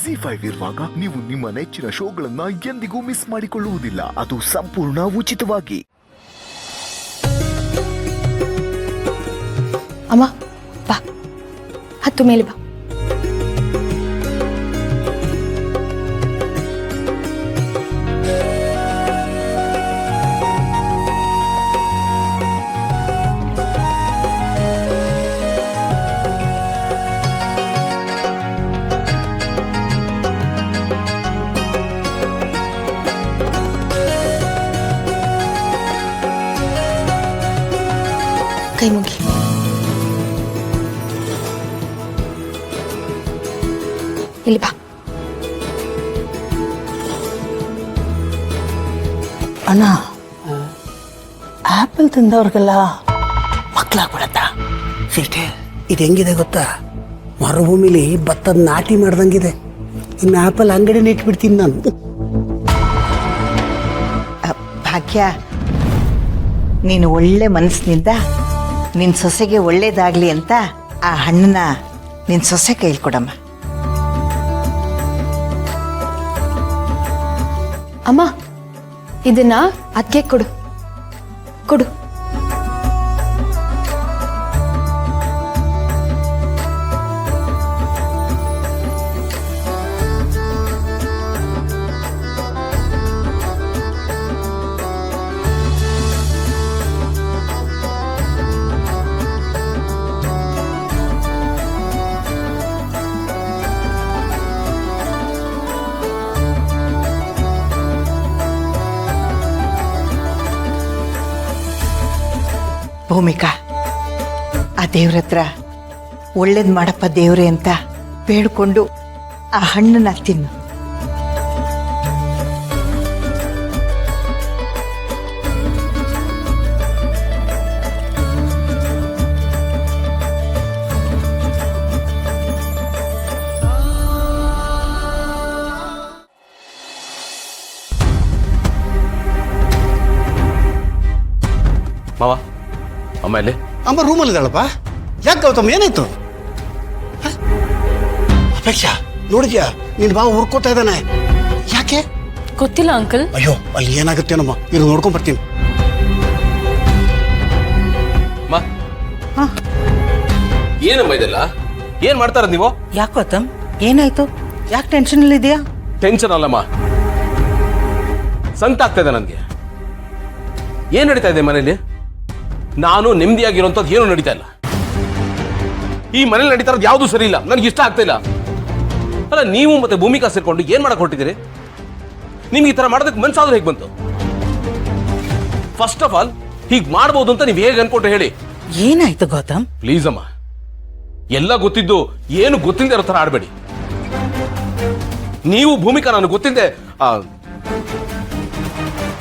ZEE5 ಇರುವಾಗ ನೀವು ನಿಮ್ಮ ನೆಚ್ಚಿನ ಶೋಗಳನ್ನ ಎಂದಿಗೂ ಮಿಸ್ ಮಾಡಿಕೊಳ್ಳುವುದಿಲ್ಲ. ಅದು ಸಂಪೂರ್ಣ ಉಚಿತವಾಗಿ. ಅಮ್ಮ ಬಾ, ಹತ್ತು ಮೇಲೆ ಬಾ. ಕೈ ಮುಗಿ. ಇಲ್ಲಿ ಬಾ. ಅಣ್ಣ, ಆಪಲ್ ತಿಂದವ್ರಿಗೆಲ್ಲ ಮಕ್ಕಳಾಗ್ಬಿಡತ್ತ. ಸಿಸ್ಟರ್, ಇದು ಹೆಂಗಿದೆ ಗೊತ್ತಾ? ಮರುಭೂಮಿಲಿ ಭತ್ತದ ನಾಟಿ ಮಾಡ್ದಂಗಿದೆ. ಇನ್ನು ಆಪಲ್ ಅಂಗಡಿನ ಇಟ್ಬಿಡ್ತೀನಿ ನಾನು. ಭಾಗ್ಯ, ನೀನು ಒಳ್ಳೆ ಮನಸ್ಸಿನಿಂದ ನಿನ್ನ ಸೊಸೆಗೆ ಒಳ್ಳೇದಾಗ್ಲಿ ಅಂತ ಆ ಹಣ್ಣನ್ನ ನಿನ್ನ ಸೊಸೆ ಕೈಲಿ ಕೊಡಮ್ಮ. ಅಮ್ಮ, ಇದನ್ನ ಅದಕ್ಕೆ ಕೊಡು ಕೊಡು. ಭೂಮಿಕಾ, ಆ ದೇವ್ರ ಹತ್ರ ಒಳ್ಳೇದು ಮಾಡಪ್ಪ ದೇವ್ರೆ ಅಂತ ಬೇಡ್ಕೊಂಡು ಆ ಹಣ್ಣನ್ನ ತಿನ್ನು. ಮಾವ, ಅಮ್ಮ ಇಲ್ಲಿ. ಅಮ್ಮ ರೂಮಲ್ಲಿ ಇದ್ದಾಳಪ್ಪ. ಯಾಕೆ ಗೌತಮ್, ಏನಾಯ್ತು? ಅಪೇಕ್ಷಾ, ನೋಡಿದ್ಯಾ ನಿನ್ ಬಾವ ಹುರ್ಕೋತಾ ಇದ್ದಾನೆ. ಯಾಕೆ ಗೊತ್ತಿಲ್ಲ ಅಂಕಲ್. ಅಯ್ಯೋ, ಅಲ್ಲಿ ಏನಾಗುತ್ತೇನಮ್ಮ, ಇರು ನೋಡ್ಕೊಂಡ್ ಬರ್ತೀನಿ. ಏನಮ್ಮ ಇದೆಲ್ಲ? ಏನ್ ಮಾಡ್ತಾರ ನೀವು? ಯಾಕೆ ಗೌತಮ್, ಏನಾಯ್ತು? ಯಾಕೆ ಟೆನ್ಷನ್ ಇದೆಯಾ? ಟೆನ್ಷನ್ ಅಲ್ಲಮ್ಮ, ಸಂಕಟ ಆಗ್ತಾ ಇದೆ ನನಗೆ. ಏನ್ ನಡೀತಾ ಇದೆ ಮನೇಲಿ? ನಾನು ನೆಮ್ಮದಿಯಾಗಿರೋಂಥದ್ದು ಏನೂ ನಡೀತಾ ಇಲ್ಲ. ಈ ಮನೇಲಿ ನಡೀತಾ ಇರೋದು ಯಾವುದು ಸರಿ ಇಲ್ಲ, ನನಗೆ ಇಷ್ಟ ಆಗ್ತಾ ಇಲ್ಲ. ಅಲ್ಲ, ನೀವು ಮತ್ತೆ ಭೂಮಿಕಾ ಸೇರ್ಕೊಂಡು ಏನ್ ಮಾಡಕ್ ಹೊರಟಿದ್ದೀರಿ? ನಿಮ್ಗೆ ಈ ತರ ಮಾಡೋದಕ್ಕೆ ಮನ್ಸಾದ್ರೂ ಹೇಗೆ ಬಂತು? ಫಸ್ಟ್ ಆಫ್ ಆಲ್, ಹೀಗೆ ಮಾಡ್ಬೋದು ಅಂತ ನೀವು ಹೇಗೆ ಅನ್ಕೊಂಡ್ರೆ ಹೇಳಿ. ಏನಾಯ್ತು ಗೌತಮ್? ಪ್ಲೀಸ್ ಅಮ್ಮ, ಎಲ್ಲ ಗೊತ್ತಿದ್ದು ಏನು ಗೊತ್ತಿಲ್ಲದೆ ಇರೋ ತರ ಆಡ್ಬೇಡಿ. ನೀವು ಭೂಮಿಕಾ ನಾನು ಗೊತ್ತಿಲ್ಲದೆ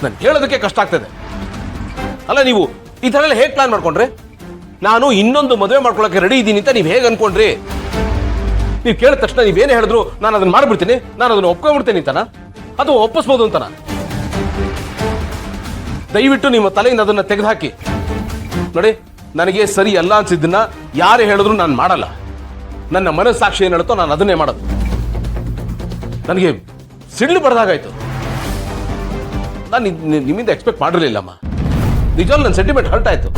ನಾನು ಹೇಳೋದಕ್ಕೆ ಕಷ್ಟ ಆಗ್ತದೆ. ಅಲ್ಲ, ನೀವು ಈ ತರ ಎಲ್ಲ ಹೇಗೆ ಪ್ಲಾನ್ ಮಾಡ್ಕೊಂಡ್ರೆ? ನಾನು ಇನ್ನೊಂದು ಮದುವೆ ಮಾಡ್ಕೊಳಕ್ಕೆ ರೆಡಿ ಇದ್ದೀನಿ ಅಂತ ನೀವು ಹೇಗೆ ಅನ್ಕೊಂಡ್ರಿ? ನೀವು ಕೇಳಿದ ತಕ್ಷಣ ನೀವೇನೇ ಹೇಳಿದ್ರು ನಾನು ಅದನ್ನ ಮಾಡ್ಬಿಡ್ತೀನಿ, ನಾನು ಅದನ್ನ ಒಪ್ಕೊಂಡ್ಬಿಡ್ತೀನಿ ಅಂತಾನ, ಅದು ಒಪ್ಪಿಸ್ಬೋದು ಅಂತಾನ? ದಯವಿಟ್ಟು ನಿಮ್ಮ ತಲೆಯಿಂದ ಅದನ್ನ ತೆಗೆದುಹಾಕಿ. ನೋಡಿ, ನನಗೆ ಸರಿ ಅಲ್ಲ ಅನ್ಸಿದ್ದನ್ನ ಯಾರೇ ಹೇಳಿದ್ರು ನಾನು ಮಾಡಲ್ಲ. ನನ್ನ ಮನಸ್ಸಾಕ್ಷಿ ಏನು ಹೇಳುತ್ತೋ ನಾನು ಅದನ್ನೇ ಮಾಡೋದು. ನನಗೆ ಸಿಡ್ಲು ಬಡ್ದಾಗಾಯ್ತು. ನಾನು ನಿಮ್ಮಿಂದ ಎಕ್ಸ್ಪೆಕ್ಟ್ ಮಾಡಿರಲಿಲ್ಲಮ್ಮ. ನಿಜವಲ್ಲ, ನನ್ನ ಸೆಂಟಿಮೆಂಟ್ ಹರ್ಟ್ ಆಯ್ತು.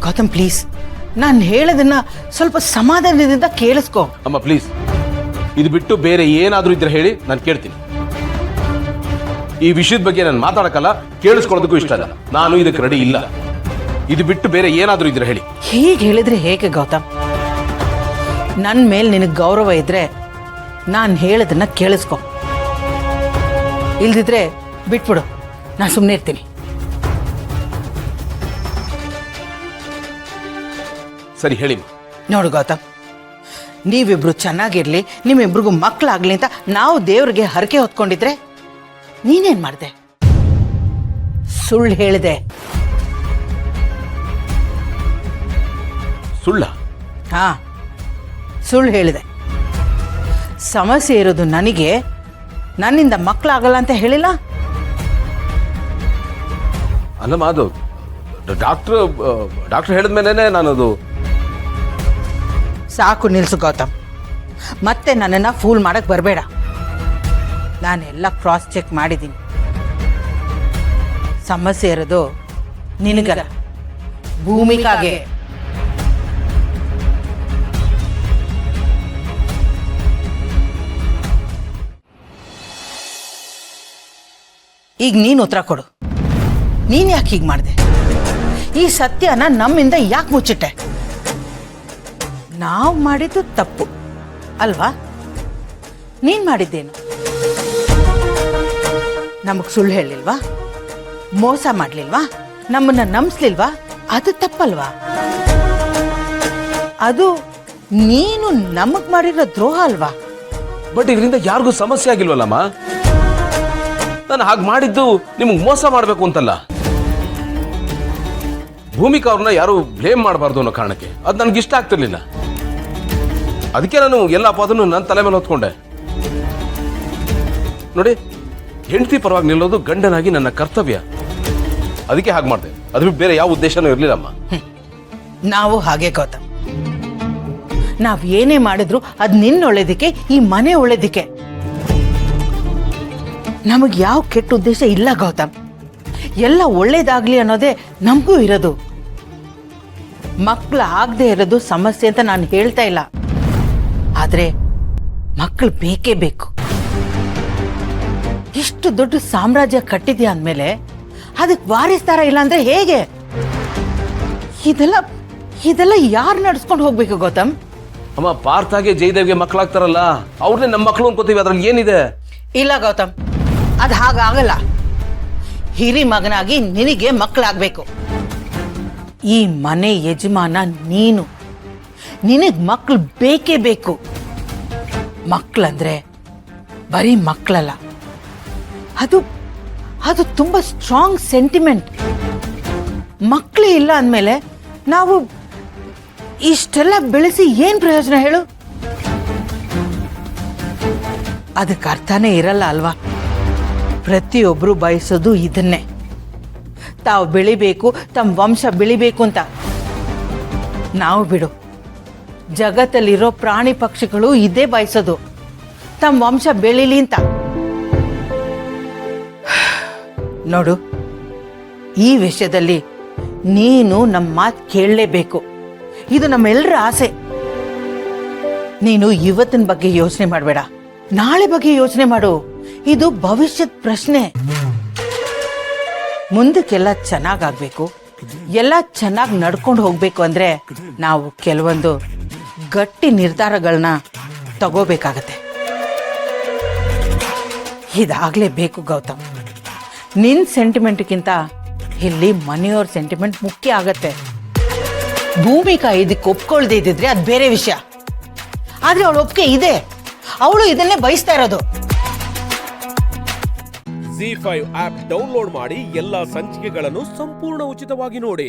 ಗೌತಮ್ ಪ್ಲೀಸ್, ನಾನು ಹೇಳೋದನ್ನ ಸ್ವಲ್ಪ ಸಮಾಧಾನದಿಂದ ಕೇಳಿಸ್ಕೊ. ಅಮ್ಮ ಪ್ಲೀಸ್, ಇದು ಬಿಟ್ಟು ಬೇರೆ ಏನಾದ್ರೂ ಇದ್ರೆ ಹೇಳಿ, ನಾನು ಕೇಳ್ತೀನಿ. ಈ ವಿಷಯದ ಬಗ್ಗೆ ನಾನು ಮಾತಾಡಕ್ಕಲ್ಲ, ಕೇಳಿಸ್ಕೊಳ್ಳೋದಕ್ಕೂ ಇಷ್ಟ ಇಲ್ಲ. ನಾನು ಇದಕ್ಕೆ ರೆಡಿ ಇಲ್ಲ. ಇದು ಬಿಟ್ಟು ಬೇರೆ ಏನಾದ್ರೂ ಇದ್ರೆ ಹೇಳಿ. ಹೀಗೆ ಹೇಳಿದ್ರೆ ಹೇಗೆ ಗೌತಮ್? ನನ್ನ ಮೇಲೆ ನಿನಗೆ ಗೌರವ ಇದ್ರೆ ನಾನು ಹೇಳೋದನ್ನ ಕೇಳಿಸ್ಕೊ. ಇಲ್ದಿದ್ರೆ ಬಿಟ್ಬಿಡು, ನಾನು ಸುಮ್ಮನೆ ಇರ್ತೀನಿ. ಸರಿ ಹೇಳಿ. ನೋಡು ಗೌತಮ್, ನೀವಿಬ್ರು ಚೆನ್ನಾಗಿರ್ಲಿ, ನಿಮ್ಮಿಬ್ರಿಗೂ ಮಕ್ಕಳಾಗ್ಲಿ ಅಂತ ನಾವು ದೇವ್ರಿಗೆ ಹರಕೆ ಹೊತ್ಕೊಂಡಿದ್ರೆ ನೀನೇನ್ ಮಾಡಿದೆ? ಸುಳ್ಳು ಹೇಳಿದೆ. ಸುಳ್ಳ? ಹಾ, ಸುಳ್ಳು ಹೇಳಿದೆ. ಸಮಸ್ಯೆ ಇರೋದು ನನಗೆ, ನನ್ನಿಂದ ಮಕ್ಕಳಾಗಲ್ಲ ಅಂತ ಹೇಳಿಲ್ಲ. ಅಲ್ಲಮ್ಮ, ಅದು ಡಾಕ್ಟರ್ ಹೇಳಿದ್ಮೇಲೆ ನಾನದು. ಸಾಕು ನಿಲ್ಸು ಗೌತಮ್, ಮತ್ತೆ ನನ್ನನ್ನು ಫೂಲ್ ಮಾಡಕ್ಕೆ ಬರಬೇಡ. ನಾನೆಲ್ಲ ಕ್ರಾಸ್ ಚೆಕ್ ಮಾಡಿದ್ದೀನಿ. ಸಮಸ್ಯೆ ಇರೋದು ನಿನಗಲ್ಲ, ಭೂಮಿಕಾಗೆ. ಈಗ ನೀನು ಉತ್ತರ ಕೊಡು. ನೀನ್ ಯಾಕೆ ಹೀಗೆ ಮಾಡಿದೆ? ಈ ಸತ್ಯನ ನಮ್ಮಿಂದ ಯಾಕೆ ಮುಚ್ಚಿಟ್ಟೆ? ನಾವು ಮಾಡಿದ್ದು ತಪ್ಪು ಅಲ್ವಾ? ನೀನ್ ಮಾಡಿದ್ದೇನು? ನಮಗ್ ಸುಳ್ಳು ಹೇಳಿಲ್ವಾ? ಮೋಸ ಮಾಡ್ಲಿಲ್ವಾ? ನಮ್ಮನ್ನ ನಂಬಿಸ್ಲಿಲ್ವಾ? ಅದು ತಪ್ಪಲ್ವಾ? ಅದು ನೀನು ನಮಗ್ ಮಾಡಿರೋ ದ್ರೋಹ ಅಲ್ವಾ? ಬಟ್ ಇದರಿಂದ ಯಾರಿಗೂ ಸಮಸ್ಯೆ ಆಗಿಲ್ವಲ್ಲಮ್ಮ. ನಾನು ಹಾಗೆ ಮಾಡಿದ್ದು ನಿಮಗೆ ಮೋಸ ಮಾಡಬೇಕು ಅಂತಲ್ಲ. ಭೂಮಿಕಾ ಅವ್ರನ್ನ ಯಾರು ಬ್ಲೇಮ್ ಮಾಡಬಾರ್ದು ಅನ್ನೋ ಕಾರಣಕ್ಕೆ ಅದು ನನಗೆ ಇಷ್ಟ ಆಗ್ತಿರ್ಲಿಲ್ಲ. ಅದಕ್ಕೆ ನಾನು ಎಲ್ಲ ಅಪವಾದನ್ನು ನನ್ನ ತಲೆ ಮೇಲೆ ಹೊತ್ಕೊಂಡೆ. ನೋಡಿ, ಹೆಂಡತಿ ಪರವಾಗಿ ನಿಲ್ಲೋದು ಗಂಡನಾಗಿ ನನ್ನ ಕರ್ತವ್ಯ. ಅದಕ್ಕೆ ಹಾಗೆ ಮಾಡಿದೆ. ಅದು ಬೇರೆ ಯಾವ ಉದ್ದೇಶನೂ ಇರಲಿಲ್ಲಮ್ಮ. ನಾವು ಹಾಗೆ ಗೌತಮ್, ನಾವ್ ಏನೇ ಮಾಡಿದ್ರು ಅದ್ ನಿನ್ನ ಒಳ್ಳೇದಕ್ಕೆ, ಈ ಮನೆ ಒಳ್ಳೇದಕ್ಕೆ. ನಮಗ್ ಯಾವ ಕೆಟ್ಟ ಉದ್ದೇಶ ಇಲ್ಲ ಗೌತಮ್. ಎಲ್ಲ ಒಳ್ಳೇದಾಗ್ಲಿ ಅನ್ನೋದೇ ನಮಗೂ ಇರೋದು. ಮಕ್ಕಳು ಆಗದೆ ಇರೋದು ಸಮಸ್ಯೆ ಅಂತ ನಾನು ಹೇಳ್ತಾ ಇಲ್ಲ. ಆದ್ರೆ ಮಕ್ಕಳು ಬೇಕೇ ಬೇಕು. ಇಷ್ಟು ದೊಡ್ಡ ಸಾಮ್ರಾಜ್ಯ ಕಟ್ಟಿದ್ಯಾ ಅಂದ್ಮೇಲೆ ಅದಕ್ಕೆ ವಾರಿಸ್ತಾರ ಇಲ್ಲ ಅಂದ್ರೆ ಹೇಗೆ? ಇದೆಲ್ಲ ಯಾರು ನಡ್ಸ್ಕೊಂಡು ಹೋಗ್ಬೇಕು ಗೌತಮ್? ಅಮ್ಮ, ಪಾರ್ಥಾಗೆ ಜಯದೇವ್ಗೆ ಮಕ್ಕಳಾಗ್ತಾರಲ್ಲ, ಅವ್ರನ್ನೇ ನಮ್ಮ ಮಕ್ಕಳು ಅನ್ಕೋತೀವಿ. ಅದ್ರಲ್ಲಿ ಏನಿದೆ? ಇಲ್ಲ ಗೌತಮ್, ಅದು ಹಾಗಾಗಲ್ಲ. ಹಿರಿ ಮಗನಾಗಿ ನಿನಗೆ ಮಕ್ಕಳಾಗ್ಬೇಕು. ಈ ಮನೆ ಯಜಮಾನ ನೀನು. ನಿನಗ್ ಮಕ್ಕಳು ಬೇಕೇ ಬೇಕು. ಮಕ್ಕಳಂದ್ರೆ ಬರೀ ಮಕ್ಕಳಲ್ಲ, ಅದು ತುಂಬಾ ಸ್ಟ್ರಾಂಗ್ ಸೆಂಟಿಮೆಂಟ್. ಮಕ್ಕಳೇ ಇಲ್ಲ ಅಂದಮೇಲೆ ನಾವು ಇಷ್ಟೆಲ್ಲ ಬೆಳೆಸಿ ಏನ್ ಪ್ರಯೋಜನ ಹೇಳು? ಅದಕ್ಕೆ ಅರ್ಥನೇ ಇರಲ್ಲ ಅಲ್ವಾ? ಪ್ರತಿಯೊಬ್ರು ಬಯಸೋದು ಇದನ್ನೇ, ತಾವು ಬೆಳಿಬೇಕು, ತಮ್ಮ ವಂಶ ಬೆಳಿಬೇಕು ಅಂತ. ನಾವು ಬಿಡು, ಜಗತ್ತಲ್ಲಿರೋ ಪ್ರಾಣಿ ಪಕ್ಷಿಗಳು ಇದೇ ಬಯಸೋದು, ತಮ್ಮ ವಂಶ ಬೆಳೀಲಿ ಅಂತ. ನೋಡು, ಈ ವಿಷಯದಲ್ಲಿ ನೀನು ನಮ್ಮ ಮಾತು ಕೇಳಲೇಬೇಕು. ಇದು ನಮ್ಮೆಲ್ಲರ ಆಸೆ. ನೀನು ಇವತ್ತಿನ ಬಗ್ಗೆ ಯೋಚನೆ ಮಾಡಬೇಡ, ನಾಳೆ ಬಗ್ಗೆ ಯೋಚನೆ ಮಾಡು. ಇದು ಭವಿಷ್ಯದ ಪ್ರಶ್ನೆ. ಮುಂದಕ್ಕೆಲ್ಲ ಚೆನ್ನಾಗಾಗ್ಬೇಕು, ಎಲ್ಲ ಚೆನ್ನಾಗಿ ನಡ್ಕೊಂಡು ಹೋಗ್ಬೇಕು ಅಂದ್ರೆ ನಾವು ಕೆಲವೊಂದು ಗಟ್ಟಿ ನಿರ್ಧಾರಗಳನ್ನ ತಗೋಬೇಕಾಗತ್ತೆ. ಇದಾಗ್ಲೇಬೇಕು ಗೌತಮ್. ನಿನ್ ಸೆಂಟಿಮೆಂಟ್ಗಿಂತ ಇಲ್ಲಿ ಮನೆಯವ್ರ ಸೆಂಟಿಮೆಂಟ್ ಮುಖ್ಯ ಆಗತ್ತೆ. ಭೂಮಿಕಾ ಇದಕ್ಕೆ ಒಪ್ಕೊಳ್ದೇ ಇದ್ದಿದ್ರೆ ಅದು ಬೇರೆ ವಿಷಯ. ಆದ್ರೆ ಅವಳು ಒಪ್ಪಿಗೆ ಇದೆ, ಅವಳು ಇದನ್ನೇ ಬಯಸ್ತಾ ಇರೋದು. ZEE5 ಆಪ್ ಡೌನ್ಲೋಡ್ ಮಾಡಿ ಎಲ್ಲಾ ಸಂಚಿಕೆಗಳನ್ನು ಸಂಪೂರ್ಣ ಉಚಿತವಾಗಿ ನೋಡಿ.